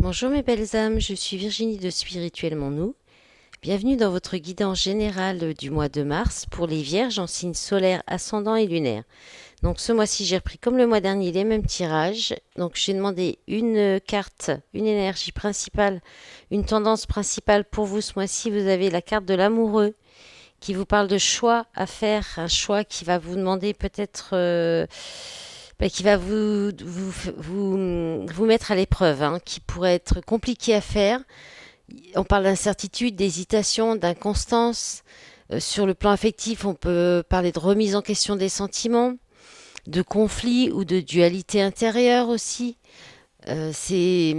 Bonjour mes belles âmes, je suis Virginie de Spirituellement Nous. Bienvenue dans votre guidance générale du mois de mars pour les vierges en signes solaires, ascendant et lunaire. Donc ce mois-ci j'ai repris comme le mois dernier les mêmes tirages. Donc j'ai demandé une carte, une énergie principale, une tendance principale pour vous ce mois-ci. Vous avez la carte de l'amoureux qui vous parle de choix à faire, un choix qui va vous demander peut-être... qui va vous mettre à l'épreuve, hein, qui pourrait être compliqué à faire. On parle d'incertitude, d'hésitation, d'inconstance. Sur le plan affectif, on peut parler de remise en question des sentiments, de conflit ou de dualité intérieure aussi. C'est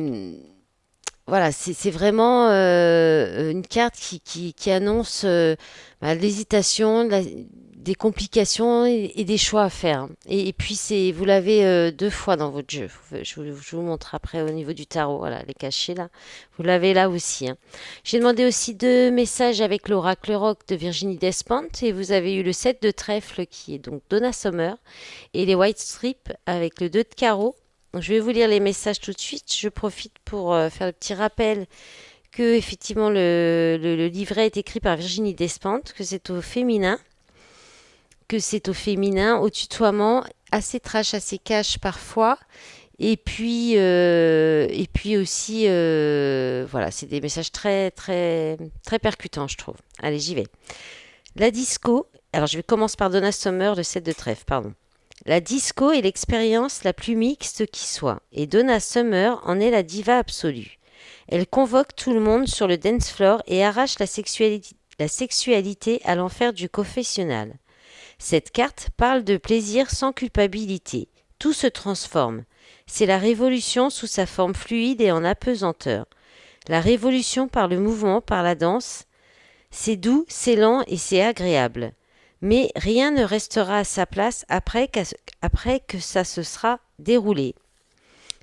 voilà, c'est vraiment une carte qui annonce l'hésitation, des complications et des choix à faire. Et puis vous l'avez deux fois dans votre jeu. Je vous montre après au niveau du tarot. Voilà, les cachés là. Vous l'avez là aussi, hein. J'ai demandé aussi deux messages avec l'oracle rock de Virginie Despentes et vous avez eu le 7 de trèfle qui est donc Donna Summer et les white strips avec le 2 de carreau. Donc, je vais vous lire les messages tout de suite. Je profite pour faire le petit rappel que effectivement le livret est écrit par Virginie Despentes, que c'est au féminin, au tutoiement, assez trash, assez cash parfois. Et puis aussi, voilà, c'est des messages très, très, très percutants, je trouve. Allez, j'y vais. La disco. Alors, je vais commencer par Donna Summer, le 7 de trèfle, pardon. La disco est l'expérience la plus mixte qui soit, et Donna Summer en est la diva absolue. Elle convoque tout le monde sur le dance floor et arrache la sexualité à l'enfer du confessionnal. Cette carte parle de plaisir sans culpabilité. Tout se transforme. C'est la révolution sous sa forme fluide et en apesanteur. La révolution par le mouvement, par la danse. C'est doux, c'est lent et c'est agréable. Mais rien ne restera à sa place après que ça se sera déroulé.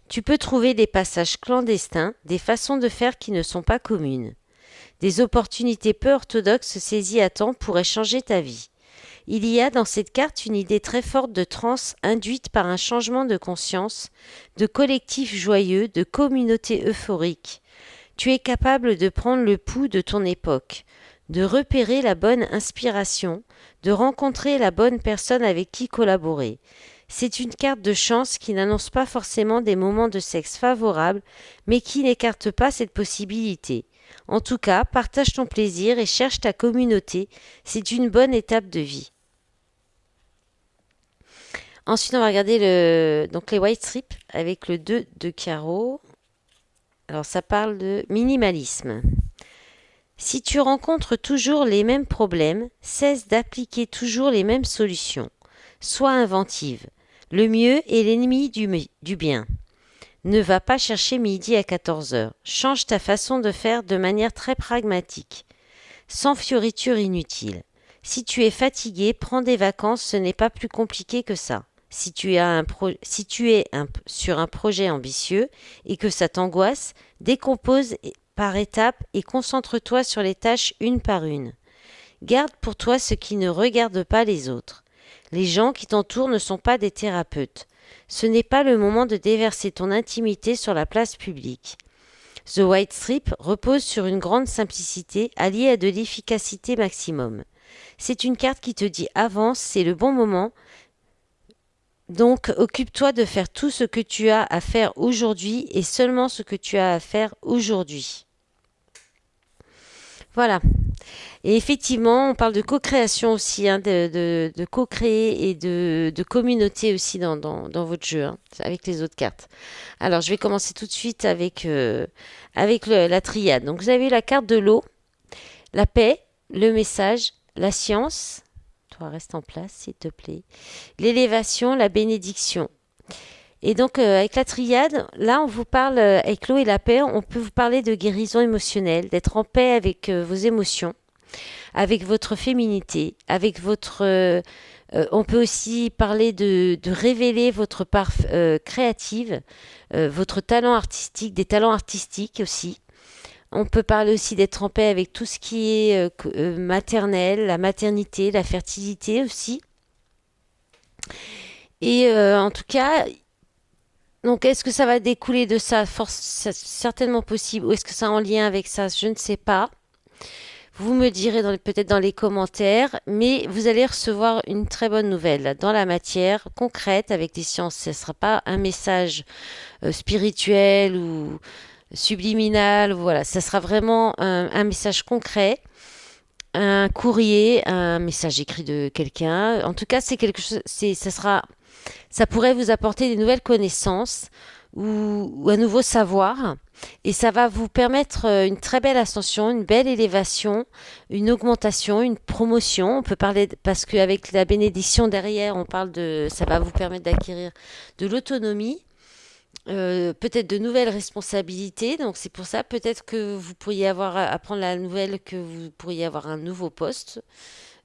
Tu peux trouver des passages clandestins, des façons de faire qui ne sont pas communes. Des opportunités peu orthodoxes saisies à temps pourraient changer ta vie. Il y a dans cette carte une idée très forte de transe induite par un changement de conscience, de collectif joyeux, de communauté euphorique. Tu es capable de prendre le pouls de ton époque, de repérer la bonne inspiration, de rencontrer la bonne personne avec qui collaborer. C'est une carte de chance qui n'annonce pas forcément des moments de sexe favorables, mais qui n'écarte pas cette possibilité. En tout cas, partage ton plaisir et cherche ta communauté, c'est une bonne étape de vie. Ensuite, on va regarder donc les white strips avec le 2 de carreau. Alors, ça parle de minimalisme. Si tu rencontres toujours les mêmes problèmes, cesse d'appliquer toujours les mêmes solutions. Sois inventive. Le mieux est l'ennemi du bien. Ne va pas chercher midi à 14 heures. Change ta façon de faire de manière très pragmatique, sans fioritures inutiles. Si tu es fatigué, prends des vacances, ce n'est pas plus compliqué que ça. Si tu es sur un projet ambitieux et que ça t'angoisse, décompose par étapes et concentre-toi sur les tâches une par une. Garde pour toi ce qui ne regarde pas les autres. Les gens qui t'entourent ne sont pas des thérapeutes. Ce n'est pas le moment de déverser ton intimité sur la place publique. The White Strip repose sur une grande simplicité alliée à de l'efficacité maximum. C'est une carte qui te dit avance, c'est le bon moment. Donc occupe-toi de faire tout ce que tu as à faire aujourd'hui et seulement ce que tu as à faire aujourd'hui. Voilà. Et effectivement, on parle de co-création aussi, hein, de co-créer et de communauté aussi dans votre jeu, hein, avec les autres cartes. Alors, je vais commencer tout de suite avec la triade. Donc, vous avez la carte de l'eau, la paix, le message, la science. Toi, reste en place, s'il te plaît. L'élévation, la bénédiction. Et donc, avec la triade, là, on vous parle, avec l'eau et la paix, on peut vous parler de guérison émotionnelle, d'être en paix avec vos émotions, avec votre féminité, avec on peut aussi parler de révéler votre part créative, votre talent artistique, des talents artistiques aussi. On peut parler aussi d'être en paix avec tout ce qui est maternel, la maternité, la fertilité aussi. Et en tout cas, Donc, est-ce que ça va découler de ça? C'est certainement possible. Ou est-ce que c'est en lien avec ça? Je ne sais pas. Vous me direz peut-être dans les commentaires, mais vous allez recevoir une très bonne nouvelle là, dans la matière concrète avec des sciences. Ce ne sera pas un message spirituel ou subliminal. Voilà, ça sera vraiment un message concret, un courrier, un message écrit de quelqu'un. En tout cas, c'est quelque chose. Ça pourrait vous apporter des nouvelles connaissances ou un nouveau savoir. Et ça va vous permettre une très belle ascension, une belle élévation, une augmentation, une promotion. On peut parler, parce qu'avec la bénédiction derrière, on parle de, ça va vous permettre d'acquérir de l'autonomie, peut-être de nouvelles responsabilités. Donc c'est pour ça, peut-être que vous pourriez avoir à apprendre la nouvelle que vous pourriez avoir un nouveau poste,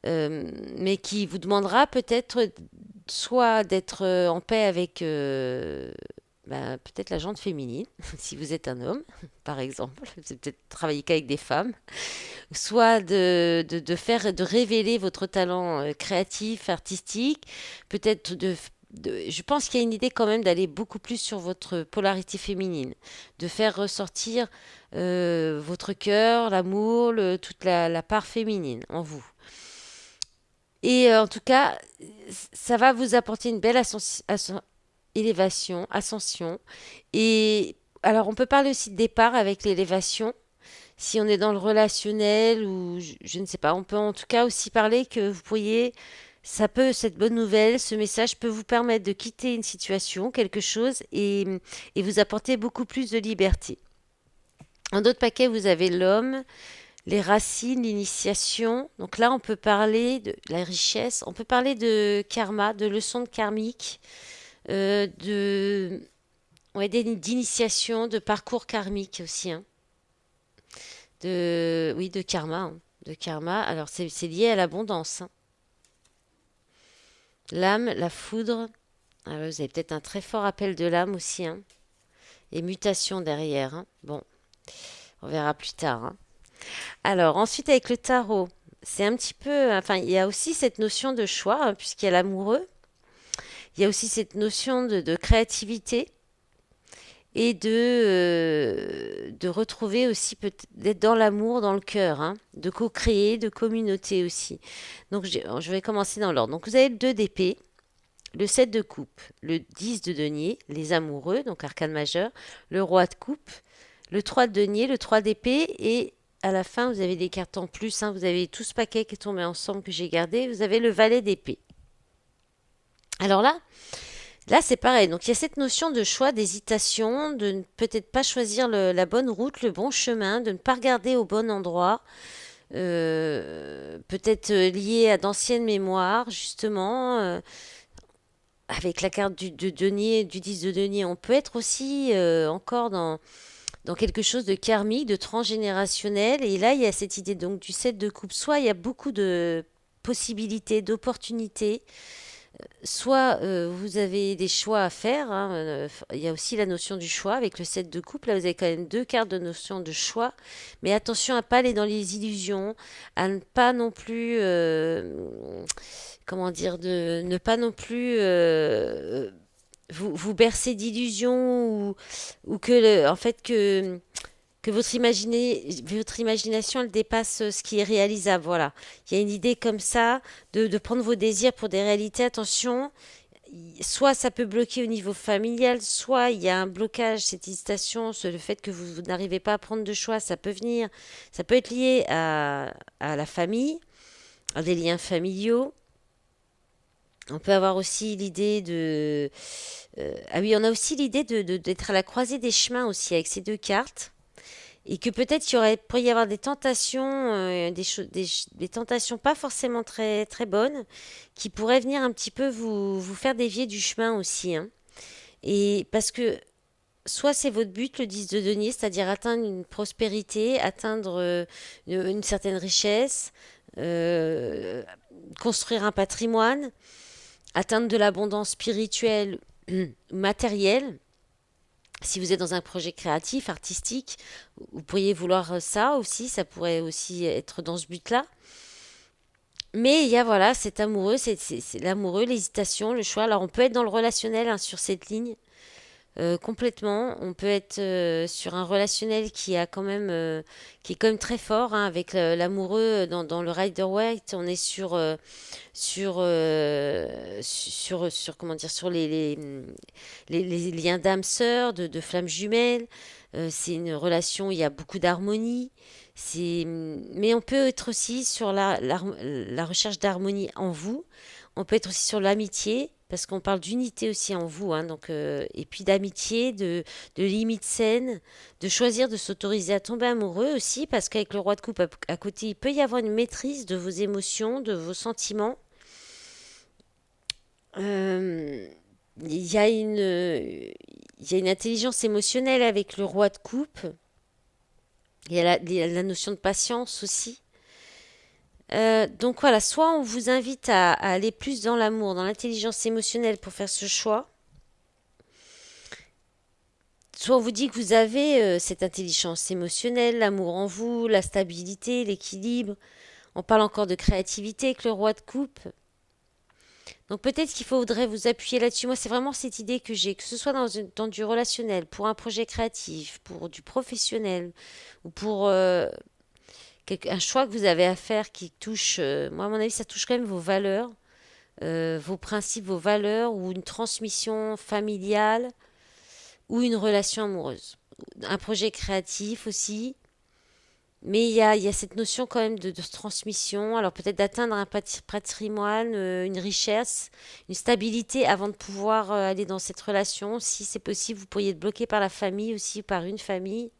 mais qui vous demandera peut-être soit d'être en paix avec peut-être la jante féminine, si vous êtes un homme, par exemple, vous avez peut-être travaillé qu'avec des femmes, soit de faire, de révéler votre talent créatif, artistique, peut-être je pense qu'il y a une idée quand même d'aller beaucoup plus sur votre polarité féminine, de faire ressortir votre cœur, l'amour, toute la part féminine en vous. Et en tout cas, ça va vous apporter une belle élévation, ascension. Et alors, on peut parler aussi de départ avec l'élévation. Si on est dans le relationnel ou je ne sais pas, on peut en tout cas aussi parler que vous pourriez, cette bonne nouvelle, ce message peut vous permettre de quitter une situation, quelque chose, et vous apporter beaucoup plus de liberté. En d'autres paquets, vous avez l'homme, les racines, l'initiation. Donc là, on peut parler de la richesse, on peut parler de karma, de leçons de karmique, de ouais, d'initiation, de parcours karmique aussi, hein. Oui, de karma, hein. De karma. Alors c'est lié à l'abondance, hein. L'âme, la foudre. Ah ouais, vous avez peut-être un très fort appel de l'âme aussi, hein. Et mutation derrière, hein. Bon, on verra plus tard, hein. Alors ensuite avec le tarot, c'est un petit peu, enfin il y a aussi cette notion de choix, hein, puisqu'il y a l'amoureux. Il y a aussi cette notion de créativité et de retrouver aussi d'être dans l'amour, dans le cœur, hein, de co-créer, de communauté aussi. Donc je vais commencer dans l'ordre. Donc vous avez le 2 d'épée, le 7 de coupe, le 10 de denier, les amoureux, donc arcane majeur, le roi de coupe, le 3 de denier, le 3 d'épée et à la fin vous avez des cartes en plus, hein, vous avez tout ce paquet qui est tombé ensemble que j'ai gardé, vous avez le valet d'épée. Alors là, c'est pareil. Donc, il y a cette notion de choix, d'hésitation, de ne peut-être pas choisir la bonne route, le bon chemin, de ne pas regarder au bon endroit. Peut-être lié à d'anciennes mémoires, justement. Avec la carte de denier, du 10 de denier, on peut être aussi encore dans quelque chose de karmique, de transgénérationnel. Et là, il y a cette idée donc du 7 de coupe. Soit il y a beaucoup de possibilités, d'opportunités, soit vous avez des choix à faire, hein, il y a aussi la notion du choix avec le 7 de coupe. Là, vous avez quand même deux cartes de notion de choix. Mais attention à ne pas aller dans les illusions, à ne pas non plus, comment dire, de ne pas non plus vous bercer d'illusions ou que, en fait, que votre imagination elle dépasse ce qui est réalisable. Voilà. Il y a une idée comme ça de prendre vos désirs pour des réalités. Attention, soit ça peut bloquer au niveau familial, soit il y a un blocage, cette hésitation, le fait que vous n'arrivez pas à prendre de choix, ça peut venir, ça peut être lié à la famille, à des liens familiaux. On peut avoir aussi l'idée ah oui, on a aussi l'idée d'être à la croisée des chemins aussi avec ces deux cartes. Et que peut-être pourrait y avoir des tentations, des tentations pas forcément très, très bonnes, qui pourraient venir un petit peu vous faire dévier du chemin aussi, hein. Et parce que soit c'est votre but, le 10 de denier, c'est-à-dire atteindre une prospérité, atteindre une certaine richesse, euh, construire un patrimoine, atteindre de l'abondance spirituelle, matérielle. Si vous êtes dans un projet créatif, artistique, vous pourriez vouloir ça aussi, ça pourrait aussi être dans ce but-là. Mais il y a voilà, cet amoureux, c'est l'amoureux, l'hésitation, le choix. Alors on peut être dans le relationnel, hein, sur cette ligne, complètement. On peut être sur un relationnel qui est quand même très fort, hein, avec l'amoureux dans le Rider-Waite. On est sur comment dire, sur les liens d'âme sœur, de flammes jumelles. C'est une relation où il y a beaucoup d'harmonie. Mais on peut être aussi sur la recherche d'harmonie en vous. On peut être aussi sur l'amitié, parce qu'on parle d'unité aussi en vous, hein, donc, et puis d'amitié, de limites saines, de choisir de s'autoriser à tomber amoureux aussi, parce qu'avec le roi de coupe à côté, il peut y avoir une maîtrise de vos émotions, de vos sentiments. Euh, il y a il y a une intelligence émotionnelle avec le roi de coupe. Il y a la notion de patience aussi. Donc voilà, soit on vous invite à aller plus dans l'amour, dans l'intelligence émotionnelle pour faire ce choix, soit on vous dit que vous avez cette intelligence émotionnelle, l'amour en vous, la stabilité, l'équilibre. On parle encore de créativité avec le roi de coupe. Donc peut-être qu'il faudrait vous appuyer là-dessus. Moi, c'est vraiment cette idée que j'ai, que ce soit dans du relationnel, pour un projet créatif, pour du professionnel, ou pour un choix que vous avez à faire qui touche, moi à mon avis, ça touche quand même vos valeurs, vos principes, vos valeurs, ou une transmission familiale, ou une relation amoureuse. Un projet créatif aussi, mais il y a cette notion quand même de transmission, alors peut-être d'atteindre un patrimoine, une richesse, une stabilité avant de pouvoir aller dans cette relation. Si c'est possible, vous pourriez être bloqué par la famille aussi, par une famille.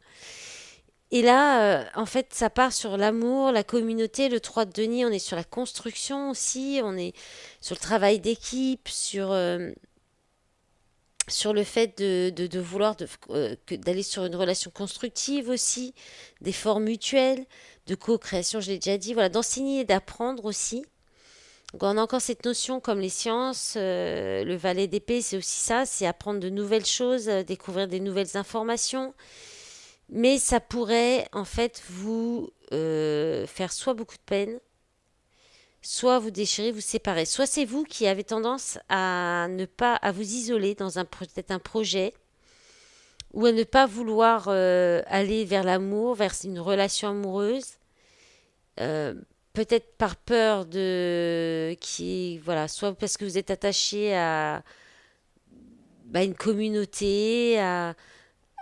Et là, en fait, ça part sur l'amour, la communauté, le 3 de denier, on est sur la construction aussi, on est sur le travail d'équipe, sur le fait de vouloir d'aller sur une relation constructive aussi, d'efforts mutuels, de co-création, je l'ai déjà dit, voilà, d'enseigner et d'apprendre aussi. Donc on a encore cette notion comme les sciences, le valet d'épée, c'est aussi ça, c'est apprendre de nouvelles choses, découvrir des nouvelles informations, mais ça pourrait en fait vous faire soit beaucoup de peine, soit vous déchirer, vous séparer. Soit c'est vous qui avez tendance à ne pas, à vous isoler dans peut-être un projet, ou à ne pas vouloir aller vers l'amour, vers une relation amoureuse, euh, peut-être par peur voilà, soit parce que vous êtes attaché à une communauté,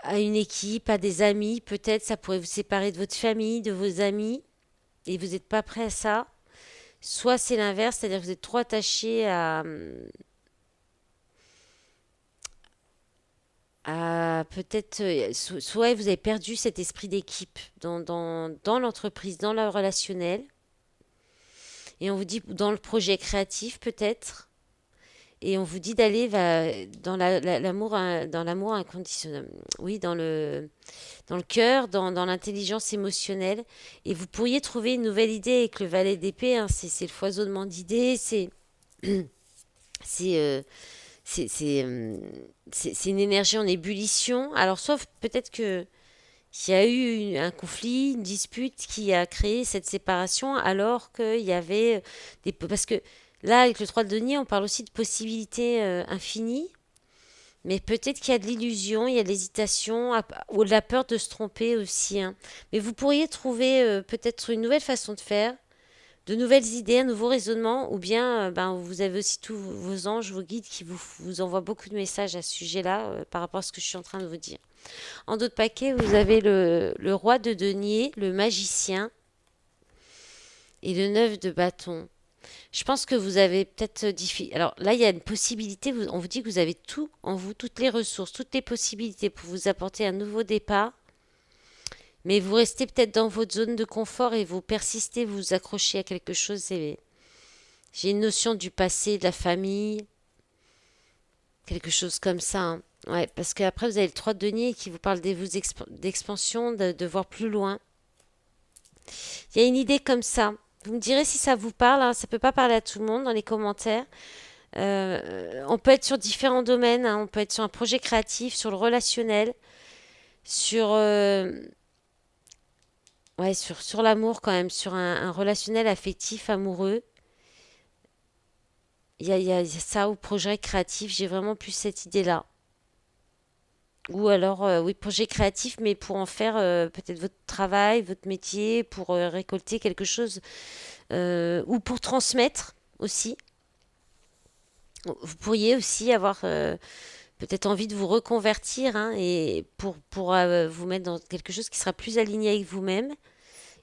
à une équipe, à des amis, peut-être ça pourrait vous séparer de votre famille, de vos amis, et vous n'êtes pas prêt à ça. Soit c'est l'inverse, c'est-à-dire que vous êtes trop attaché à peut-être, soit vous avez perdu cet esprit d'équipe dans l'entreprise, dans le relationnel, et on vous dit dans le projet créatif peut-être, et on vous dit d'aller dans l'amour, dans l'amour inconditionnel, oui, dans le cœur, dans l'intelligence émotionnelle, et vous pourriez trouver une nouvelle idée avec le valet d'épée, hein, c'est le foisonnement d'idées, c'est euh, c'est une énergie en ébullition. Alors, sauf peut-être que qu'il y a eu un conflit, une dispute qui a créé cette séparation, alors qu'il y avait des... Parce que là, avec le 3 de denier, on parle aussi de possibilités infinies, mais peut-être qu'il y a de l'illusion, il y a de l'hésitation, ou de la peur de se tromper aussi, hein. Mais vous pourriez trouver peut-être une nouvelle façon de faire, de nouvelles idées, un nouveau raisonnement, ou bien vous avez aussi tous vos anges, vos guides qui vous envoient beaucoup de messages à ce sujet-là par rapport à ce que je suis en train de vous dire. En d'autres paquets, vous avez le roi de denier, le magicien et le 9 de bâton. Je pense que vous avez peut-être Alors là, il y a une possibilité, on vous dit que vous avez tout en vous, toutes les ressources, toutes les possibilités pour vous apporter un nouveau départ, mais vous restez peut-être dans votre zone de confort et vous persistez, vous vous accrochez à quelque chose. J'ai une notion du passé, de la famille, quelque chose comme ça, hein. Ouais, parce qu'après, vous avez le 3 de denier qui vous parle d'expansion, de voir plus loin. Il y a une idée comme ça. Vous me direz si ça vous parle, hein. Ça peut pas parler à tout le monde dans les commentaires. On peut être sur différents domaines, hein. On peut être sur un projet créatif, sur le relationnel, sur, ouais, sur l'amour quand même, sur un relationnel affectif, amoureux. Il y a ça au projet créatif. J'ai vraiment plus cette idée-là. Ou alors, oui, projet créatif, mais pour en faire peut-être votre travail, votre métier, pour récolter quelque chose, ou pour transmettre aussi. Vous pourriez aussi avoir peut-être envie de vous reconvertir, hein, et pour vous mettre dans quelque chose qui sera plus aligné avec vous-même.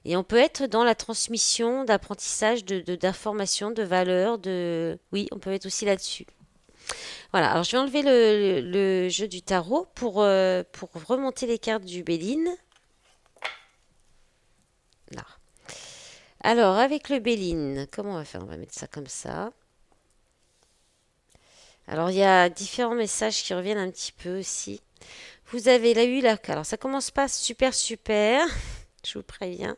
Et on peut être dans la transmission d'apprentissage, d'informations, de valeurs, de... Oui, on peut être aussi là-dessus. Voilà, alors je vais enlever le jeu du tarot pour remonter les cartes du Béline. Là. Alors, avec le Béline, comment on va faire? On va mettre ça comme ça. Alors, il y a différents messages qui reviennent un petit peu aussi. Vous avez là eu la... Alors, ça commence pas super super, je vous préviens.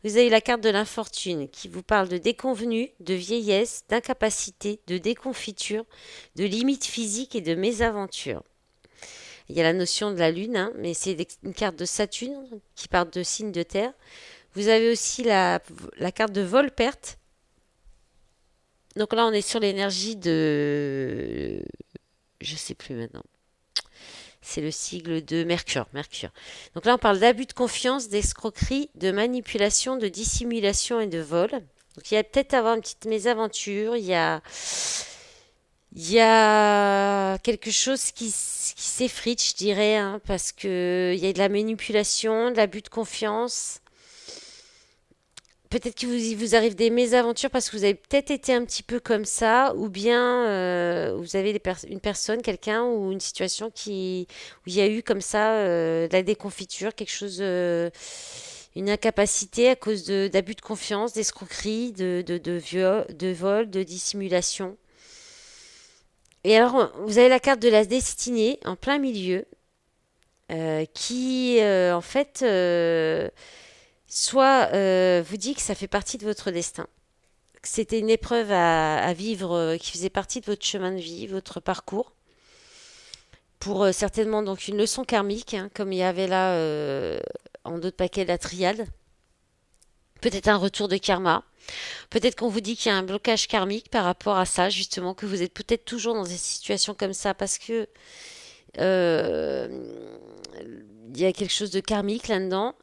Vous avez la carte de l'infortune qui vous parle de déconvenue, de vieillesse, d'incapacité, de déconfiture, de limites physiques et de mésaventures. Il y a la notion de la lune, hein, mais c'est une carte de Saturne qui parle de signes de terre. Vous avez aussi la carte de vol-perte. Donc là, on est sur l'énergie de... Je sais plus maintenant. C'est le sigle de Mercure. Mercure. Donc là, on parle d'abus de confiance, d'escroquerie, de manipulation, de dissimulation et de vol. Donc il y a peut-être à avoir une petite mésaventure. Il y a quelque chose qui s'effrite, je dirais, hein, parce que il y a de la manipulation, de l'abus de confiance. Peut-être il vous arrive des mésaventures parce que vous avez peut-être été un petit peu comme ça, ou bien vous avez une personne, quelqu'un ou une situation où il y a eu comme ça de la déconfiture, quelque chose, une incapacité à cause d'abus de confiance, d'escroquerie, de vol, de dissimulation. Et alors, vous avez la carte de la destinée en plein milieu, qui en fait soit vous dit que ça fait partie de votre destin, que c'était une épreuve à vivre qui faisait partie de votre chemin de vie, votre parcours, pour certainement donc une leçon karmique, hein, comme il y avait là en d'autres paquets de la triade, peut-être un retour de karma, peut-être qu'on vous dit qu'il y a un blocage karmique par rapport à ça, justement, que vous êtes peut-être toujours dans des situations comme ça parce que euh, il y a quelque chose de karmique là-dedans.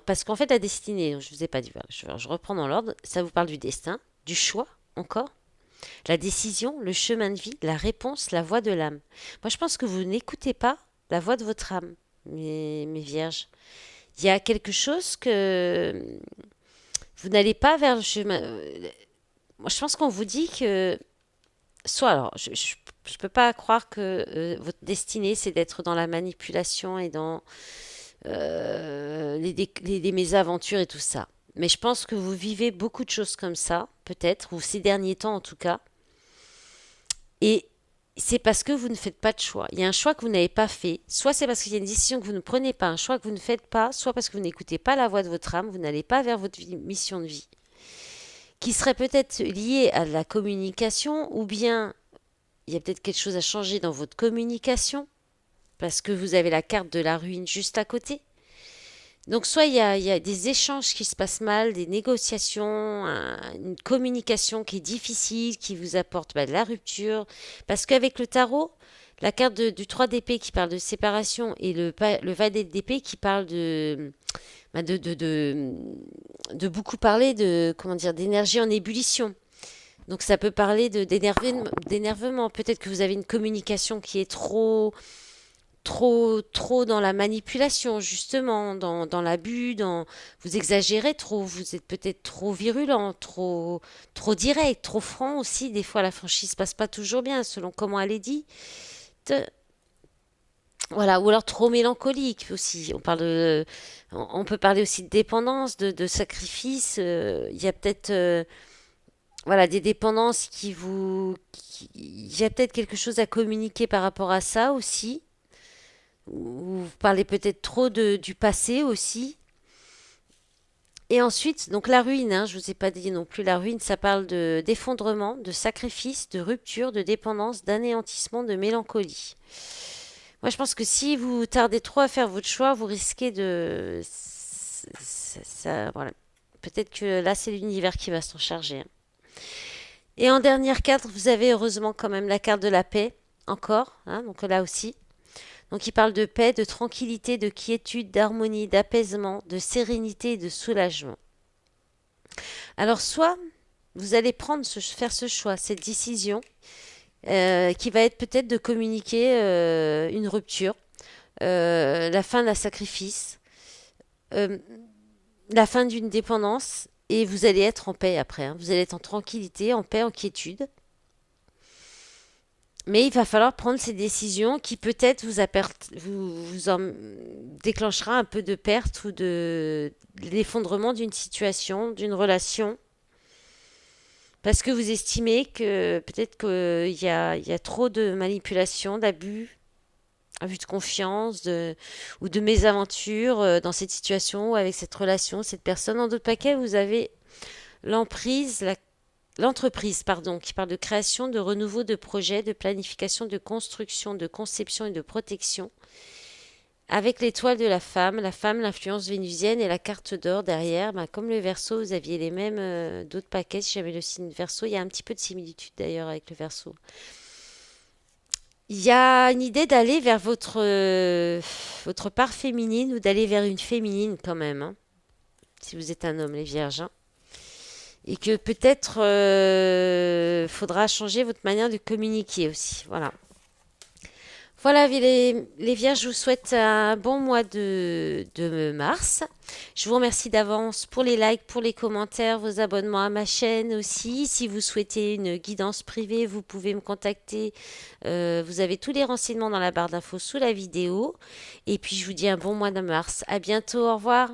Parce qu'en fait, la destinée, je ne vous ai pas dit, voilà, je reprends dans l'ordre, ça vous parle du destin, du choix encore, la décision, le chemin de vie, la réponse, la voix de l'âme. Moi, je pense que vous n'écoutez pas la voix de votre âme, mes vierges. Il y a quelque chose que vous n'allez pas vers le chemin. Moi, je pense qu'on vous dit que soit alors, je peux pas croire que votre destinée c'est d'être dans la manipulation et dans les mésaventures et tout ça. Mais je pense que vous vivez beaucoup de choses comme ça, peut-être, ou ces derniers temps en tout cas. Et c'est parce que vous ne faites pas de choix. Il y a un choix que vous n'avez pas fait. Soit c'est parce qu'il y a une décision que vous ne prenez pas, un choix que vous ne faites pas, soit parce que vous n'écoutez pas la voix de votre âme, vous n'allez pas vers votre mission de vie, qui serait peut-être liée à la communication, ou bien il y a peut-être quelque chose à changer dans votre communication, parce que vous avez la carte de la ruine juste à côté. Donc soit il y a des échanges qui se passent mal, des négociations, une communication qui est difficile, qui vous apporte de la rupture. Parce qu'avec le tarot, la carte du 3 d'épée qui parle de séparation et le valet d'épée qui parle bah, de beaucoup parler de, comment dire, d'énergie en ébullition. Donc ça peut parler d'énervement. Peut-être que vous avez une communication qui est trop dans la manipulation, justement, dans l'abus, vous exagérez trop, vous êtes peut-être trop virulent, trop direct, trop franc aussi. Des fois, la franchise passe pas toujours bien, selon comment elle est dite. Voilà, ou alors trop mélancolique aussi. On peut parler aussi de dépendance, de sacrifice. Il y a peut-être, voilà, des dépendances il y a peut-être quelque chose à communiquer par rapport à ça aussi. Vous parlez peut-être trop du passé aussi. Et ensuite, donc la ruine, hein, je ne vous ai pas dit non plus, la ruine, ça parle d'effondrement, de sacrifice, de rupture, de dépendance, d'anéantissement, de mélancolie. Moi, je pense que si vous tardez trop à faire votre choix, vous risquez de... voilà. Peut-être que là, c'est l'univers qui va s'en charger, hein. Et en dernière carte, vous avez heureusement quand même la carte de la paix, encore, hein, donc là aussi. Donc il parle de paix, de tranquillité, de quiétude, d'harmonie, d'apaisement, de sérénité et de soulagement. Alors soit vous allez faire ce choix, cette décision, qui va être peut-être de communiquer une rupture, la fin d'un sacrifice, euh, la fin d'une dépendance, et vous allez être en paix après, hein. Vous allez être en tranquillité, en paix, en quiétude. Mais il va falloir prendre ces décisions qui peut-être vous en déclenchera un peu de perte ou de l'effondrement d'une situation, d'une relation, parce que vous estimez que peut-être qu'il y a trop de manipulation, d'abus, abus de confiance ou de mésaventure dans cette situation ou avec cette relation, cette personne. En d'autres paquets, vous avez l'emprise, l'entreprise, pardon, qui parle de création, de renouveau de projets, de planification, de construction, de conception et de protection. Avec l'étoile de la femme, l'influence vénusienne et la carte d'or derrière, ben, comme le Verseau, vous aviez les mêmes d'autres paquets. Si j'avais le signe Verseau, il y a un petit peu de similitude d'ailleurs avec le Verseau. Il y a une idée d'aller vers votre part féminine ou d'aller vers une féminine quand même, hein, si vous êtes un homme, les vierges, hein. Et que peut-être faudra changer votre manière de communiquer aussi. Voilà. Voilà, les vierges, je vous souhaite un bon mois de mars. Je vous remercie d'avance pour les likes, pour les commentaires, vos abonnements à ma chaîne aussi. Si vous souhaitez une guidance privée, vous pouvez me contacter. Vous avez tous les renseignements dans la barre d'infos sous la vidéo. Et puis, je vous dis un bon mois de mars. À bientôt, au revoir.